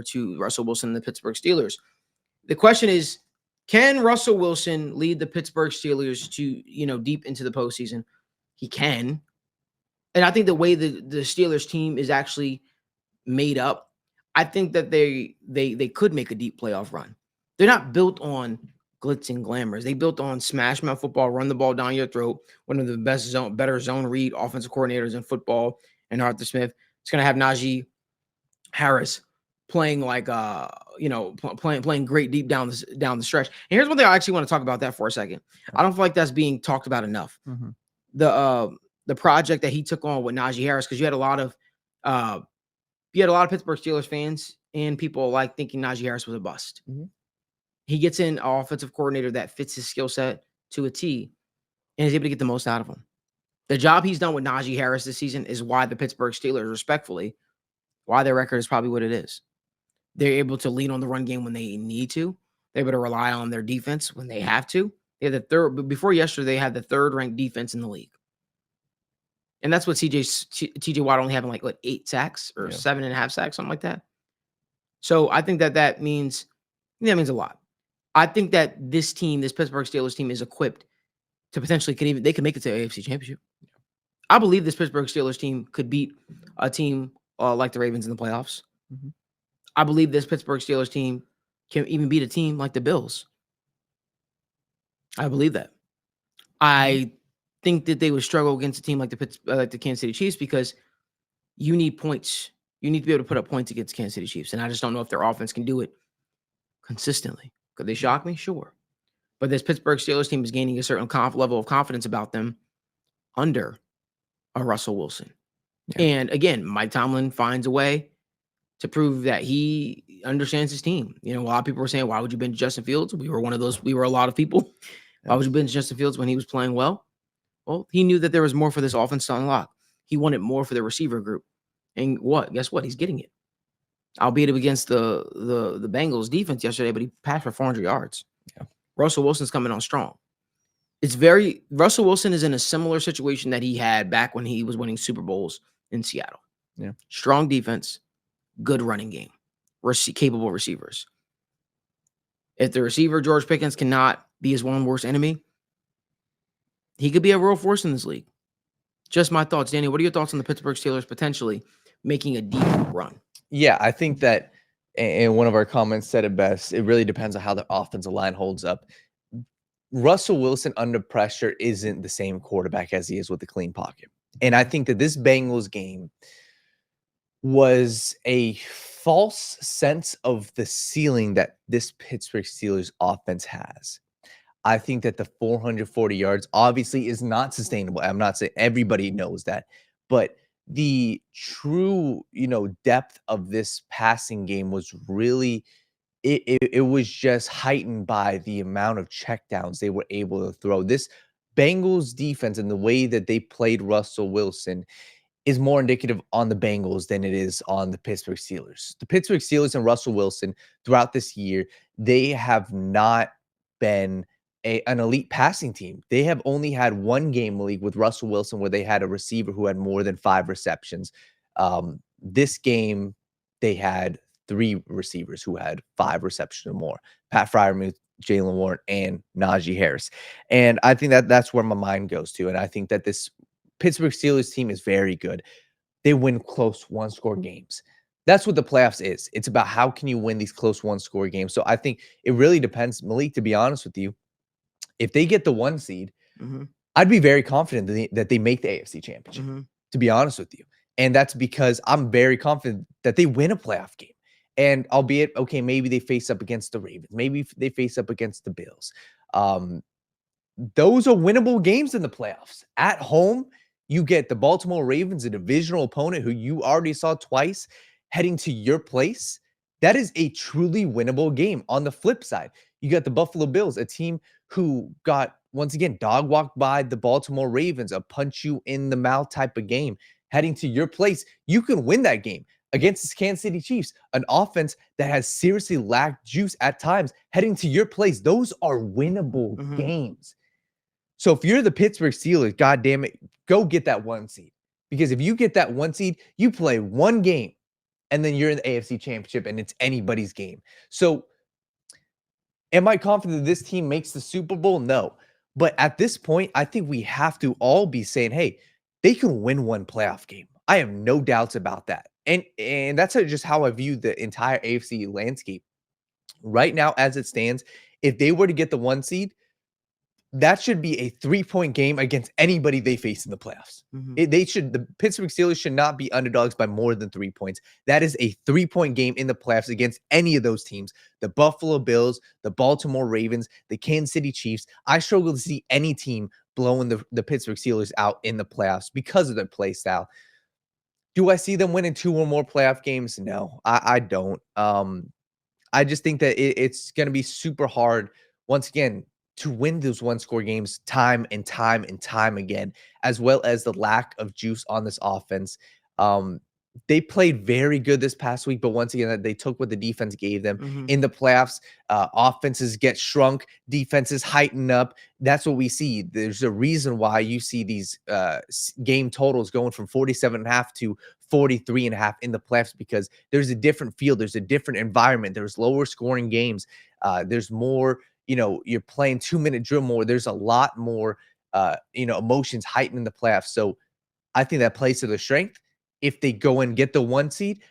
over to Russell Wilson and the Pittsburgh Steelers. The question is, can Russell Wilson lead the Pittsburgh Steelers to, deep into the postseason? He can. And I think the way the Steelers team is actually made up, I think that they could make a deep playoff run. They're not built on glitz and glamours. They built on smash mouth football, run the ball down your throat. One of the better zone read offensive coordinators in football, and Arthur Smith. It's going to have Najee Harris playing like playing great deep down the stretch. And here's one thing I actually want to talk about that for a second. I don't feel like that's being talked about enough. Mm-hmm. The project that he took on with Najee Harris, because you had a lot of Pittsburgh Steelers fans and people like thinking Najee Harris was a bust. Mm-hmm. He gets in an offensive coordinator that fits his skill set to a T and is able to get the most out of him. The job he's done with Najee Harris this season is why the Pittsburgh Steelers, respectfully, why their record is probably what it is. They're able to lean on the run game when they need to. They're able to rely on their defense when they have to. They had the third, but before yesterday, they had the third ranked defense in the league. And that's what TJ Watt only having 8 sacks or 7.5 sacks, something like that. So I think that means a lot. I think that this Pittsburgh Steelers team is equipped to potentially they could make it to the AFC Championship. I believe this Pittsburgh Steelers team could beat a team like the Ravens in the playoffs. Mm-hmm. I believe this Pittsburgh Steelers team can even beat a team like the Bills. I believe that. I think that they would struggle against a team like the Kansas City Chiefs because you need points. You need to be able to put up points against Kansas City Chiefs, and I just don't know if their offense can do it consistently. Could they shock me? Sure. But this Pittsburgh Steelers team is gaining a certain level of confidence about them under a Russell Wilson. Yeah. And again, Mike Tomlin finds a way to prove that he understands his team. A lot of people were saying, why would you bench Justin Fields? We were one of those. We were a lot of people. Why would you bench Justin Fields when he was playing well? Well, he knew that there was more for this offense to unlock. He wanted more for the receiver group. And guess what? He's getting it. Albeit against the Bengals defense yesterday, but he passed for 400 yards. Yeah. Russell Wilson's coming on strong. Russell Wilson is in a similar situation that he had back when he was winning Super Bowls in Seattle. Yeah. Strong defense, good running game, capable receivers. If the receiver, George Pickens, cannot be his one worst enemy, he could be a real force in this league. Just my thoughts. Daniel, what are your thoughts on the Pittsburgh Steelers potentially making a deep run? Yeah, I think that, and one of our comments said it best, it really depends on how the offensive line holds up. Russell Wilson under pressure isn't the same quarterback as he is with the clean pocket. And I think that this Bengals game was a false sense of the ceiling that this Pittsburgh Steelers offense has. I think that the 440 yards obviously is not sustainable. I'm not saying everybody knows that, but the true, depth of this passing game was really, it was just heightened by the amount of checkdowns they were able to throw. This Bengals defense and the way that they played Russell Wilson is more indicative on the Bengals than it is on the Pittsburgh Steelers. The Pittsburgh Steelers and Russell Wilson throughout this year, they have not been an elite passing team. They have only had one game league with Russell Wilson where they had a receiver who had more than 5 receptions. This game, they had 3 receivers who had 5 receptions or more. Pat Freiermuth, Jalen Warren, and Najee Harris. And I think that that's where my mind goes to. And I think that this Pittsburgh Steelers team is very good. They win close one-score games. That's what the playoffs is. It's about how can you win these close one-score games. So I think it really depends, Malik, to be honest with you. If they get the 1 seed, I'd be very confident that they make the AFC Championship, to be honest with you. And that's because I'm very confident that they win a playoff game. And albeit, okay, maybe they face up against the Ravens. Maybe they face up against the Bills. Those are winnable games in the playoffs. At home, you get the Baltimore Ravens, a divisional opponent who you already saw twice, heading to your place. That is a truly winnable game. On the flip side, you got the Buffalo Bills, a team who got, once again, dog walked by the Baltimore Ravens, a punch you in the mouth type of game, heading to your place. You can win that game against the Kansas City Chiefs, an offense that has seriously lacked juice at times, heading to your place. Those are winnable games. So if you're the Pittsburgh Steelers, God damn it, go get that 1 seed. Because if you get that 1 seed, you play one game and then you're in the AFC Championship, and it's anybody's game. So, am I confident that this team makes the Super Bowl? No. But at this point, I think we have to all be saying, hey, they can win one playoff game. I have no doubts about that. And that's just how I view the entire AFC landscape. Right now, as it stands, if they were to get the 1 seed, that should be a 3-point game against anybody they face in the playoffs. The Pittsburgh Steelers should not be underdogs by more than 3 points. That is a 3-point game in the playoffs against any of those teams. The Buffalo Bills, the Baltimore Ravens, the Kansas City Chiefs. I struggle to see any team blowing the Pittsburgh Steelers out in the playoffs because of their play style. Do I see them winning 2 or more playoff games? No, I don't. I just think that it's going to be super hard, once again, to win those one-score games time and time and time again, as well as the lack of juice on this offense. They played very good this past week, but once again, they took what the defense gave them. In the playoffs, offenses get shrunk, defenses heighten up. That's what we see. There's a reason why you see these game totals going from 47.5 to 43.5 in the playoffs, because there's a different field, there's a different environment, there's lower scoring games, there's more, you're playing 2-minute drill more, there's a lot more emotions heightened in the playoffs. So I think that plays to their strength. If they go and get the 1 seed,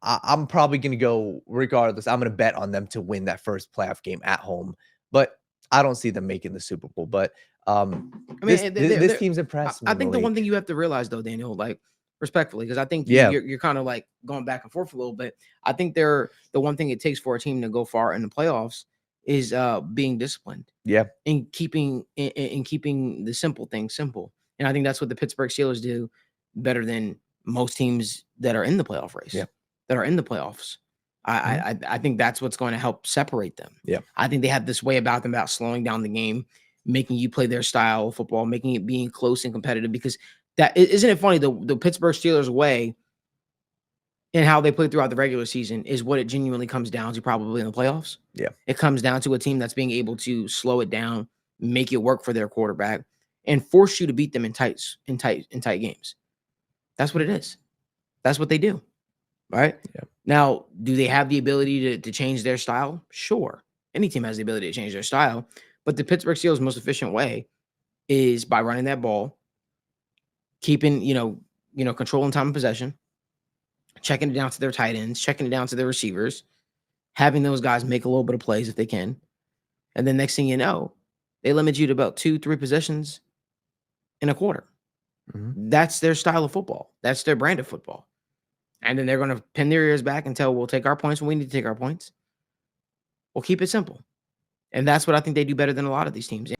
I'm probably going to go regardless. I'm going to bet on them to win that first playoff game at home, but I don't see them making the Super Bowl. But this team's impressed me. I think the one thing you have to realize, though, Daniel, like, respectfully, because I think you're kind of like going back and forth a little bit. I think the one thing it takes for a team to go far in the playoffs is being disciplined. Yeah, and keeping the simple things simple. And I think that's what the Pittsburgh Steelers do better than most teams that are in the playoff race. Yeah, that are in the playoffs. I think that's what's going to help separate them. Yeah, I think they have this way about them about slowing down the game, making you play their style of football, making it being close and competitive. Because that isn't it funny, the Pittsburgh Steelers way and how they play throughout the regular season is what it genuinely comes down to, probably in the playoffs. Yeah, it comes down to a team that's being able to slow it down, make it work for their quarterback, and force you to beat them in tight games. That's what it is. That's what they do. Right? Yeah. Now, do they have the ability to change their style? Sure. Any team has the ability to change their style, but the Pittsburgh Steelers' most efficient way is by running that ball, keeping, controlling time of possession, checking it down to their tight ends, checking it down to their receivers, having those guys make a little bit of plays if they can. And then next thing you know, they limit you to about 2-3 possessions in a quarter. That's their style of football. That's their brand of football. And then they're going to pin their ears back and tell, we'll take our points when we need to take our points. We'll keep it simple. And that's what I think they do better than a lot of these teams.